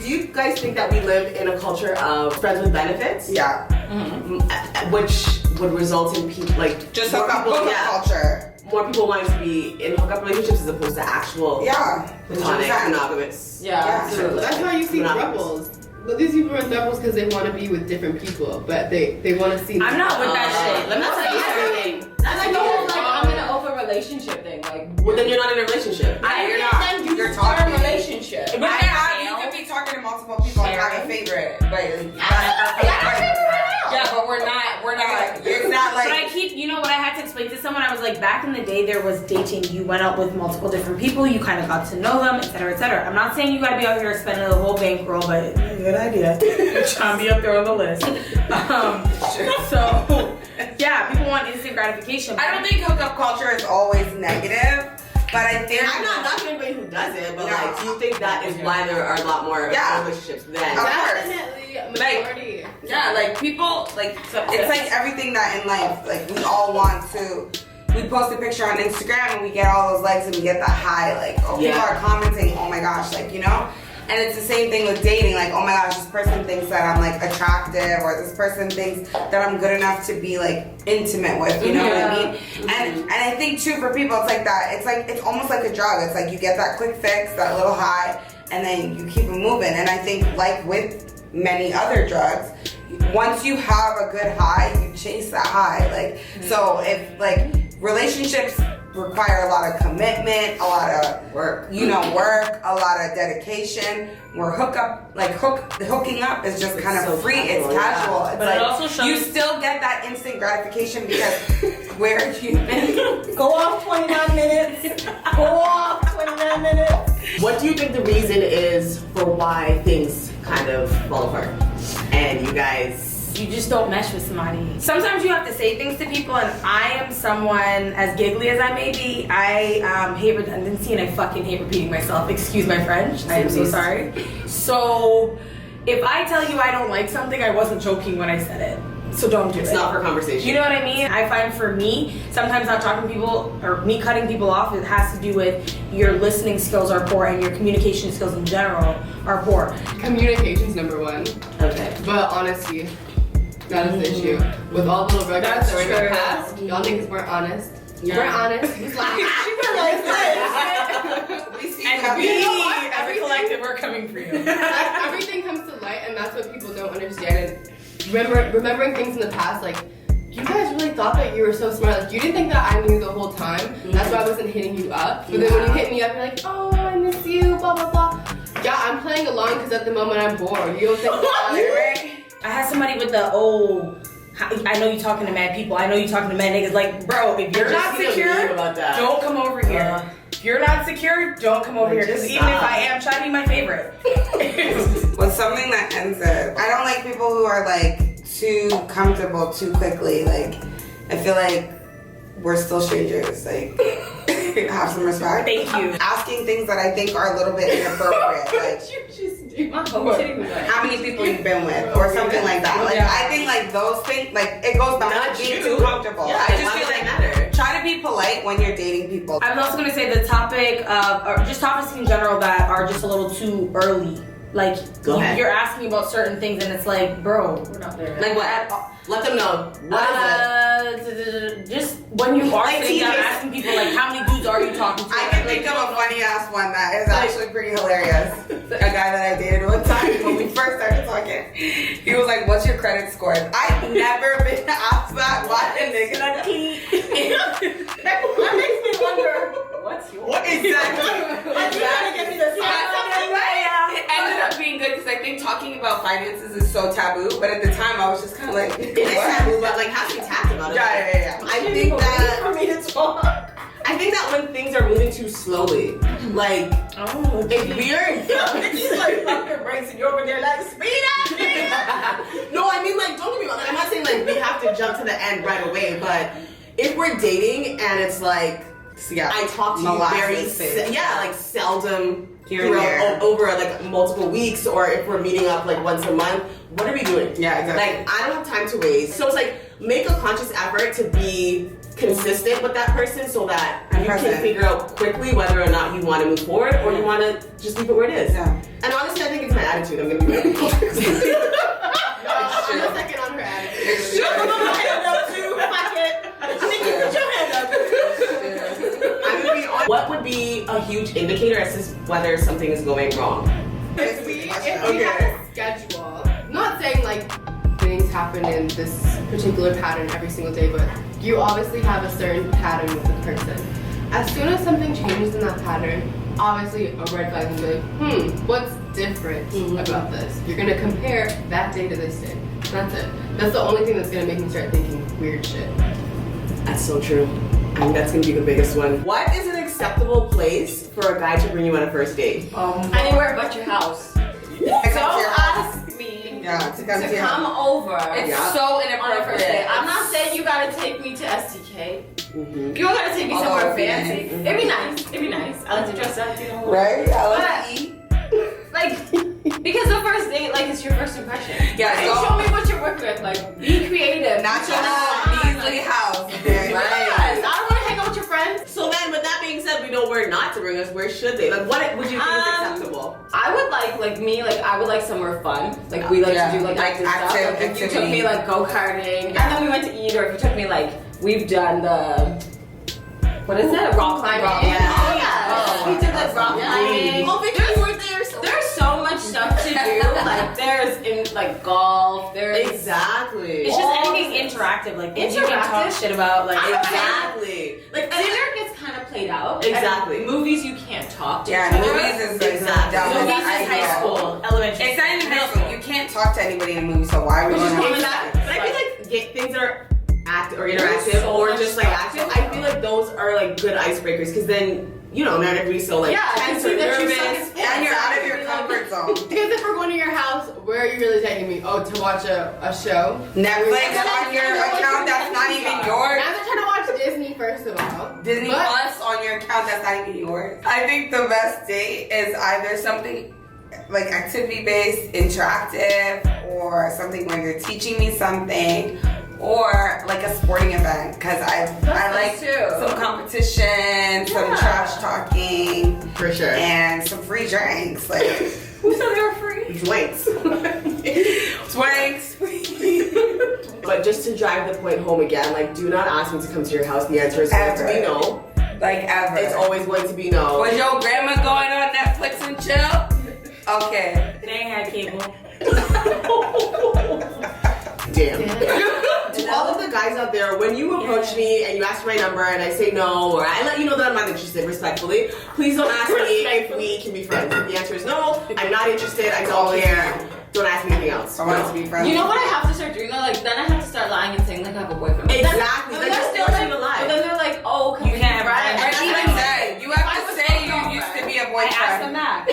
do you guys think that we live in a culture of friends with benefits? Yeah. Which would result in people like just hookup culture. More people wanting to be in hookup relationships as opposed to actual platonic, monogamous. Yeah, absolutely. That's why you see couples. But these people are doubles because they want to be with different people, but they want to see. I'm not with that shit. Let me tell you something. That's like the whole I'm in an open relationship thing. Like, well, then you're not in a relationship. You're not. You're talking. A relationship. But you could be talking to multiple people and have a favorite. Yeah, but we're not. It's not like. But I keep, you know what I had to explain to someone? I was like, back in the day, there was dating. You went out with multiple different people. You kind of got to know them, etc., etc. I'm not saying you got to be out here spending the whole bankroll, but good idea. Trying to be up there on the list. So, yeah, people want instant gratification. I don't think hookup culture is always negative. But I think I'm not knocking anybody who does it, but like, do you think that is why there are a lot more relationships then? Definitely a majority. Like people, like it's like everything that in life, like we all want to. We post a picture on Instagram and we get all those likes and we get that high, like people are commenting, oh my gosh, like And it's the same thing with dating, like, oh my gosh, this person thinks that I'm like attractive, or this person thinks that I'm good enough to be like intimate with, you know what I mean? And I think too for people it's like that. It's almost like a drug. It's like you get that quick fix, that little high, and then you keep it moving. And I think like with many other drugs, once you have a good high, you chase that high. Like so if like relationships require a lot of commitment, a lot of work, a lot of dedication. Where hooking up is just kind of free. It's casual. It's but like it also shows you still get that instant gratification because where have you been? Go off 29 minutes. Go off 29 minutes. What do you think the reason is for why things kind of fall apart? And you guys. You just don't mesh with somebody. Sometimes you have to say things to people, and I am someone, as giggly as I may be, I hate redundancy and I fucking hate repeating myself. Excuse my French. I am so sorry. So, if I tell you I don't like something, I wasn't joking when I said it. So don't do it. It's not for conversation. You know what I mean? I find for me, sometimes not talking to people or me cutting people off, it has to do with your listening skills are poor and your communication skills in general are poor. Communication's number one. Okay. But honesty. That is the issue. With all the little records that were in the past, y'all niggas weren't honest. You weren't honest. You was like, and we, as a collective, we're coming for you. Everything comes to light, and that's what people don't understand. And remembering things in the past, like, you guys really thought that you were so smart. Like, you didn't think that I knew the whole time. That's why I wasn't hitting you up. But then when you hit me up, you're like, oh, I miss you, blah, blah, blah. Yeah, I'm playing along because at the moment I'm bored. You don't think about it, right? I had somebody with the, I know you talking to mad people. I know you talking to mad niggas. Like, bro, if you're not secure, don't come over here. If you're not secure, don't come over here. Because even if I am, try to be my favorite. With something that ends it, I don't like people who are like too comfortable too quickly. Like, I feel like we're still strangers. Like, have some respect. Thank you. Asking things that I think are a little bit inappropriate. Like, how many people you've been with, or something like that. Like, I think like those things, like it goes back to being too comfortable. Yeah, I just feel like try to be polite when you're dating people. I was also gonna say the topic of, or just topics in general that are just a little too early. Like, you're asking about certain things and it's like, bro, we're not there. Like what? Let them know. What is it? Just when you are sitting down asking people, like, how many dudes are you talking to? I can think of a funny ass one that is actually pretty hilarious. A guy that I dated one time when we first started talking, he was like, what's your credit score? I've never been asked that. Why a nigga? That makes me wonder, what's yours? What exactly? It ended up being good because I think talking about finances is so taboo, but at the time I was just kind of like, it is taboo, but like have to be tact about it. Yeah. I think that for me to talk. I think that when things are moving too slowly, like if we're she's like fucking brains and you're over there like speed up. No, I mean like don't get me wrong. Like, I'm not saying like we have to jump to the end right away, but if we're dating and it's like I talk to you very seldom. Over like multiple weeks, or if we're meeting up like once a month, what are we doing? Yeah, exactly. Like I don't have time to waste. So it's like make a conscious effort to be consistent with that person so that you can figure out quickly whether or not you want to move forward or you want to just leave it where it is. Yeah. And honestly, I think think it's my attitude. I'm gonna be ready. I'm the second on her attitude. Put my hand up too. Fuck it. Nikki, put your hand up. I'm gonna be on. What would be a huge indicator as to whether something is going wrong? If we have a schedule, not saying like things happen in this particular pattern every single day, but you obviously have a certain pattern with the person. As soon as something changes in that pattern, obviously a red flag and be like, what's different about this? You're gonna compare that day to this day. That's it. That's the only thing that's gonna make me start thinking weird shit. That's so true. I think that's gonna be the biggest one. What is an acceptable place for a guy to bring you on a first date? Anywhere but your house. Don't ask me to come over. It's so inappropriate. I'm not saying you gotta take me to STK. You don't gotta take me somewhere fancy. It'd be nice. It'd be nice. I like to dress up, you know. Right? I like to eat. Like, because the first date, like, it's your first impression. Yeah, right? so Show me what you're working with. Like, be creative. Not your measly house. Yes, I don't want to hang out with your friends. So then, with that being said, we know where not to bring us. Where should they? Like, what would you think is acceptable? I would I would like somewhere fun. Like, we like to do like active stuff. Like, if you took me like go-karting, and then we went to eat, or if you took me like, we've done the, what is that? Rock climbing. Oh yeah. We did the rock climbing. Oh, because you were there. There's so much stuff to do. Like there's in like golf. There's exactly. It's just anything interactive, like things you can talk shit about, like exactly. Like dinner gets kind of played out. Exactly. And movies you can't talk to. Yeah, movies is like exactly. movies is high school, elementary. It's not even high school. You can't talk to anybody in a movie, so why would you? Exactly. But I feel like things that are active or interactive or just like active, I feel like those are like good icebreakers because then, you know, not everybody's so like tense or nervous and you're out of your comfort zone. Because if we're going to your house, where are you really taking me? Oh, to watch a show? Netflix on your account that's not even yours. Now they're trying to watch Disney first of all. Disney Plus on your account that's not even yours. I think the best date is either something like activity based, interactive, or something where you're teaching me something, or like a sporting event, because I like some competition, some trash talking, for sure, and some free drinks. Like, who said they were free? Drinks. Drinks. But just to drive the point home again, like, do not ask me to come to your house. The answer is going to be no. Like ever. It's always going to be no. Was your grandma going on Netflix and chill? Okay. They ain't had cable. Damn. To all of the guys out there, when you approach me and you ask for my number and I say no, or I let you know that I'm not interested respectfully, please don't ask me if we can be friends. If the answer is no, I'm not interested, I don't care. Don't ask me anything else. I want to be friends. You know what I have to start doing though? Like then I have to start lying and saying like I have a boyfriend. Exactly. But they're still like, but then they're like, oh, You can't have friends. friends. Even say, you have to say you used to be a I asked them boyfriend. that.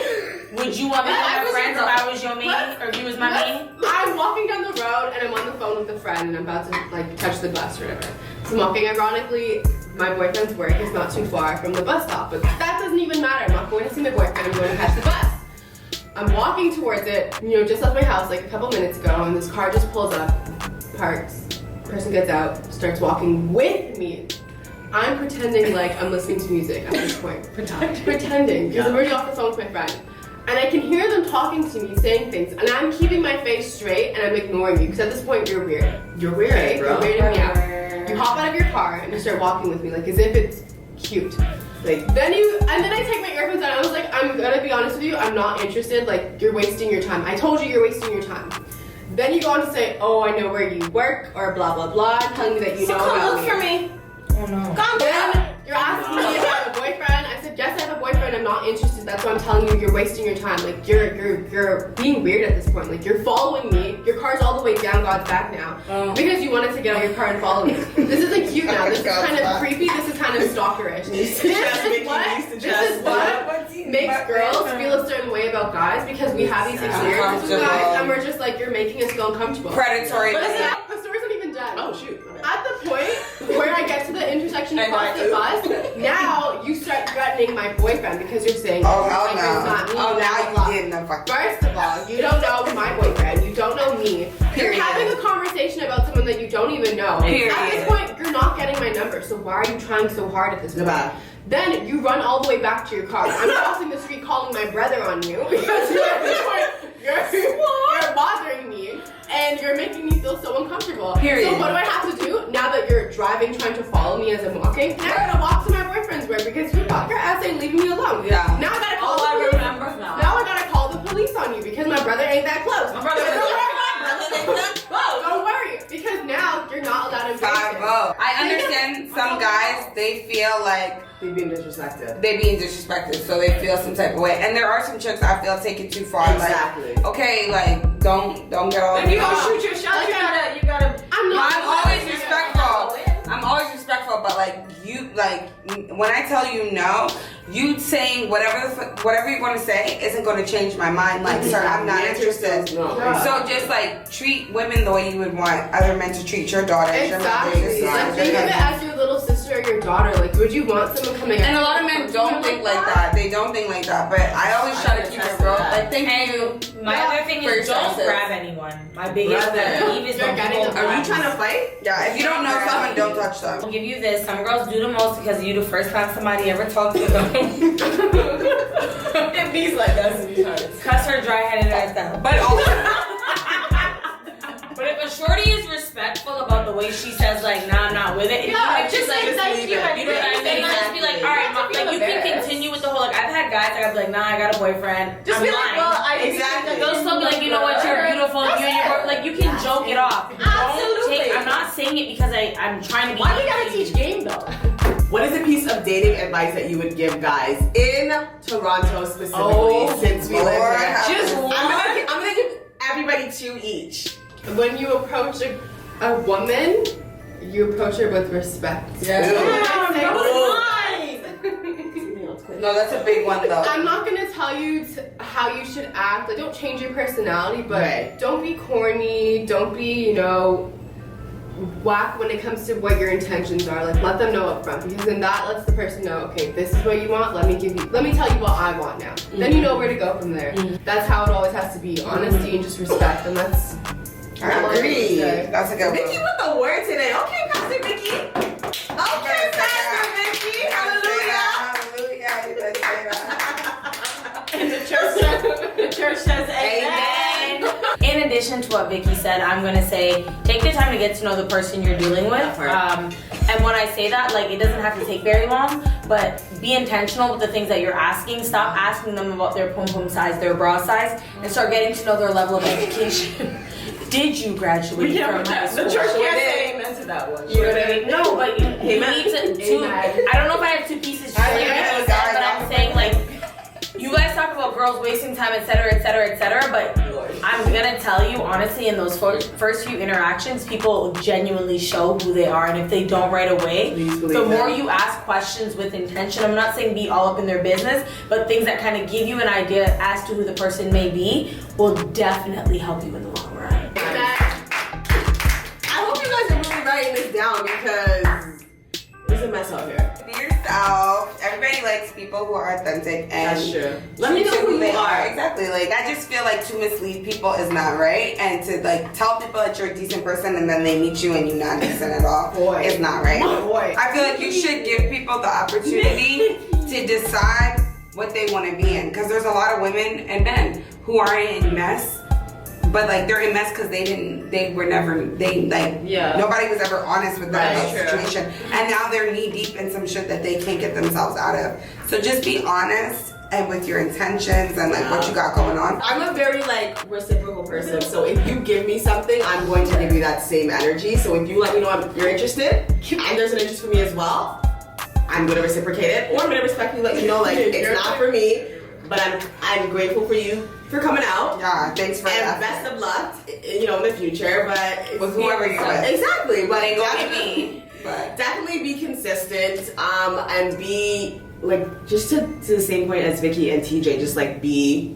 Would you want me to have friends if I was your maid, or if you was my maid? I'm walking down the road and I'm on the phone with a friend and I'm about to like touch the bus or whatever. So I'm walking. Ironically, my boyfriend's work is not too far from the bus stop, but that doesn't even matter. I'm not going to see my boyfriend. I'm going to catch the bus. I'm walking towards it. You know, just left my house like a couple minutes ago, and this car just pulls up, parks. Person gets out, starts walking with me. I'm pretending like I'm listening to music at this point. Pretending, because I'm already off the phone with my friend. And I can hear them talking to me, saying things, and I'm keeping my face straight and I'm ignoring you, because at this point you're weird. You're weird, right? You're weirding me out. You hop out of your car and you start walking with me, like as if it's cute. Like then I take my earphones out and I was like, I'm gonna be honest with you, I'm not interested, like you're wasting your time. I told you you're wasting your time. Then you go on to say, oh, I know where you work, or blah blah blah, telling me that you know about look for me. Oh no. Then you're asking me if I have a boyfriend. I said, yes, I have a boyfriend. I'm not interested. That's why I'm telling you you're wasting your time. Like you're being weird at this point. Like you're following me. Your car's all the way down God's back now because you wanted to get out your car and follow me. This isn't cute now. This is kind of creepy. This is kind of stalkerish. This is what makes girls feel a certain way about guys, because we have these experiences with guys and we're just like, you're making us feel uncomfortable. Predatory. But the story's not even done. Oh shoot. At the point where I get to the intersection across the bus, now you start threatening my boyfriend because you're saying, oh hell like, no. it's not me. Oh, now blah, you didn't know. First of all, you don't know my boyfriend. You don't know me. You're having a conversation about someone that you don't even know. Period. At this point, you're not getting my number. So why are you trying so hard at this point? TheBAK. Then you run all the way back to your car. I'm crossing the street calling my brother on you because you're at this point You're bothering me, and you're making me feel so uncomfortable. Period. So what do I have to do now that you're driving, trying to follow me as I'm walking? Now I gotta walk to my boyfriend's way because your ass ain't leaving me alone. Yeah. Now I gotta call Oh, the I police. remember now. Now I gotta call the police on you because my brother ain't that close. My brother Don't worry, because now you're not allowed to embrace it. I understand some guys, they feel like They're being disrespected. they being disrespected, so they feel some type of way. And there are some chicks I feel take it too far. Exactly. Like, okay, like don't get all. If you gonna shoot your shot, you gotta. I'm always respectful. I'm always respectful, but like you, like when I tell you no, you saying whatever you're gonna say isn't gonna change my mind. Like, sir, I'm not interested. No. So just like treat women the way you would want other men to treat your daughters. Exactly. Your Like, mothers, think your of it as your little sister or your daughter. Like, would you want someone coming? And a lot of men don't think like that. They don't think like that. But I always try to keep it real. Like, thank you. My other thing is don't grab anyone. My biggest pet peeve is when people Are you trying to fight? Yeah, if you don't know someone, don't touch them. I'll give you this. Some girls do the most because you the first time somebody ever talked to them. It beats like that sometimes. Cuss her dry-headed ass down. But also, But if a shorty is respectful about the way she says, like, nah, I'm not with it, Just like thank you. you know what I mean? Just be like, all right, like, you can continue with the whole, like, I've had guys that I'd be like, nah, I got a boyfriend. Just I'm be lying. like, well, I Exactly. They'll still be like, you know what, you're beautiful, like, you can joke it off. Absolutely. I'm not saying it because I'm trying to be. Why do you gotta teach game though? What is a piece of dating advice that you would give guys in Toronto specifically? Since we live here, Just I'm gonna give everybody 2 each. When you approach a woman, you approach her with respect. no, that's a big one though. I'm not gonna tell you how you should act. Like, don't change your personality, but Right. don't be corny. Don't be, whack when it comes to what your intentions are. Like, let them know up front, because then that lets the person know, okay, this is what you want. Let me tell you what I want now. Then you know where to go from there. That's how it always has to be. Honesty and just respect, and that's. I agree. That's a good Vicky one. with the word today. Okay, Pastor Vicky. Okay, Pastor Vicky. Hallelujah. Hallelujah. You better say that. And the church says amen. In addition to what Vicky said, I'm gonna say take the time to get to know the person you're dealing with. And when I say that, like, it doesn't have to take very long, but be intentional with the things that you're asking. Stop asking them about their pum-pum size, their bra size, and start getting to know their level of education. Did you graduate from high school? The church can't say amen to that one. You know what I mean? No, but you need to. I don't know if I have 2 pieces to say what you said, but I'm saying, like, you guys talk about girls wasting time, etc., but I'm gonna tell you honestly, in those first few interactions, people genuinely show who they are, and if they don't right away, the more you ask questions with intention, I'm not saying be all up in their business, but things that kind of give you an idea as to who the person may be will definitely help you in the long run. I hope you guys are really writing this down because it's a mess out here. Be yourself. Everybody likes people who are authentic and That's true. Let me know who they you are. Exactly. Like, I just feel like to mislead people is not right, and to like tell people that you're a decent person and then they meet you and you're not decent at all is not right. I feel like you should give people the opportunity to decide what they want to be in, because there's a lot of women and men who are in mess. But like they're in mess because nobody was ever honest with them about the situation, and now they're knee deep in some shit that they can't get themselves out of. So just be honest and with your intentions and like what you got going on. I'm a very like reciprocal person, so if you give me something, I'm going to give you that same energy. So if you let me know you're interested, and there's an interest for me as well, I'm gonna reciprocate it, or I'm gonna respectfully let you know like it's not for me, but I'm grateful for you for coming out. Yeah, thanks for that. And best of luck, in the future. But with whoever you're with. Exactly, but But definitely be consistent, and be like just to the same point as Vicky and TJ, just like be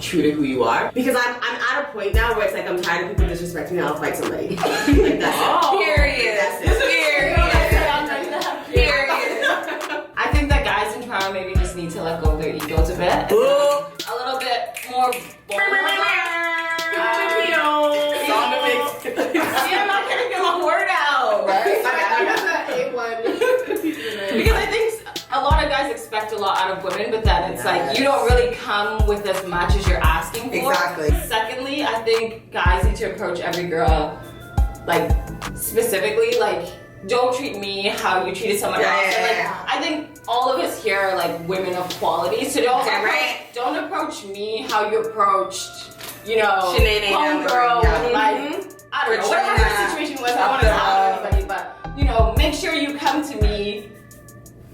true to who you are. Because I'm at a point now where it's like I'm tired of people disrespecting me. I'll fight somebody. Like that's it. Period. That's it. Period. I think that guys in Toronto maybe just need to let go of their ego a bit. A little bit more bold. I'm not gonna get my word out. I got that A1. Because I think a lot of guys expect a lot out of women, but then it's like you don't really come with as much as you're asking for. Exactly. Secondly, I think guys need to approach every girl, like, specifically, like, don't treat me how you treated someone else. And, like, I think all of us here are like women of quality, so don't approach me how you approached, you know, homegirl, like, I don't know, whatever the situation was. I don't want to tell anybody, but you know, make sure you come to me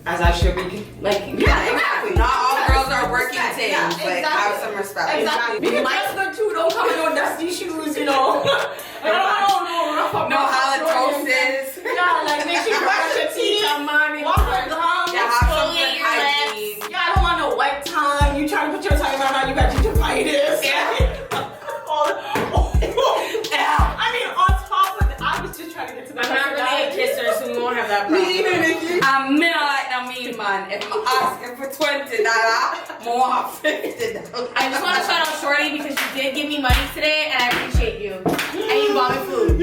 as I should be. Like, exactly. Not all girls are working things. Like, have some respect. Exactly. Be good too. Don't come in no dusty shoes, you know. No halitosis. Yeah, like make sure you brush your teeth. Walk around. Yeah, have some good hygiene. Yeah, I don't want no white tongue. You trying to put your tongue around now, you got gingivitis. I mean, on top of it, I was just trying to get to the I'm not really a kisser, so we won't have that problem. Me either, Nikki. I'm not a mean man. If I'm asking for $20, more $50. I just want to shout out Shorty because you did give me money today, and I appreciate you. And you bought me food.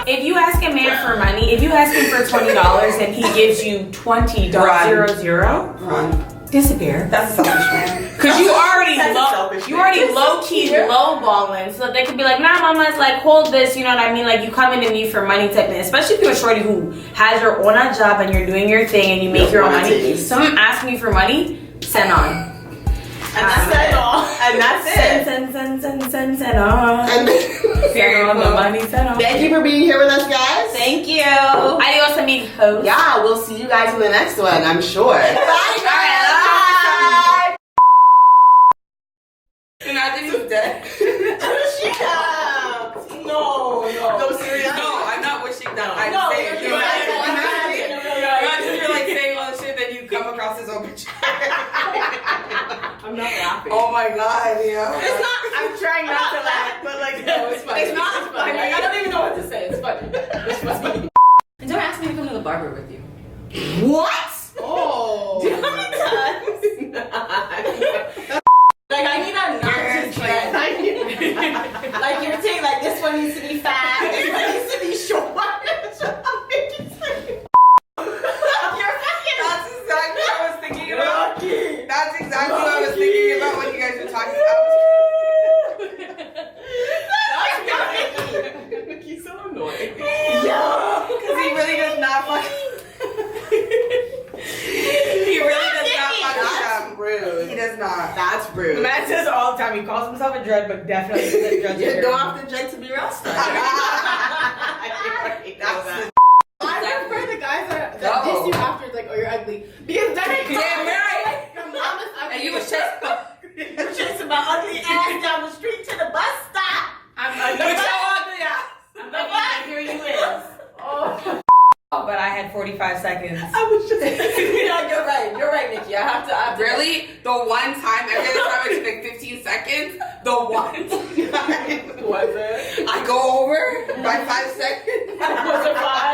If you ask a man for money, if you ask him for $20 and he gives you $20, Run. disappear. That's a selfish man. Cause you already low key low balling, so that they could be like, nah, mama's like, hold this, you know what I mean? Like you coming to me for money type thing. Especially if you're a shorty who has your own job and you're doing your thing and you make your own money. Someone asking you for money, send on. And that's it. And that's it. Send on. Send on the money, send on. Thank you for being here with us, guys. Thank you. Adios, amigos. Yeah, we'll see you guys in the next one, I'm sure. Bye, guys. Bye. Imagine he's dead. No, seriously. No, I'm not wishing that. I'm No, saying. you're right. Imagine you're like saying all this shit, then you come across his own picture. I'm not laughing. Oh my god, yeah. It's not. I'm trying not to laugh, but like, no, it's funny. It's not funny. Like, I don't even know what to say. It's funny. It's funny. And don't ask me to come to the barber with you. What? Oh. Like I need a nurse trend. Like you're saying, like this one needs to be fat, this one needs to be short. That's exactly what I was thinking about. That's exactly what I was thinking about when you guys were talking about. He's so annoying. Yeah, because he really does not fucking. He really does not fucking. That's rude. He does not. That's rude. Matt says all the time, he calls himself a dread, but definitely isn't dread. You don't have to dread to be real stuff. I prefer the guys that diss you after, like, oh, you're ugly. Because then it Damn right. your mom is ugly. And you were Chasing my ugly ass down the street to the bus stop. I'm ugly. Look how ugly I I'm ugly, and here you is. Oh. But I had 45 seconds. I was just. You're right, Nikki. I have to. Really? The one time, every other time I took like 15 seconds, the one time Was it? I go over by 5 seconds. Was it 5?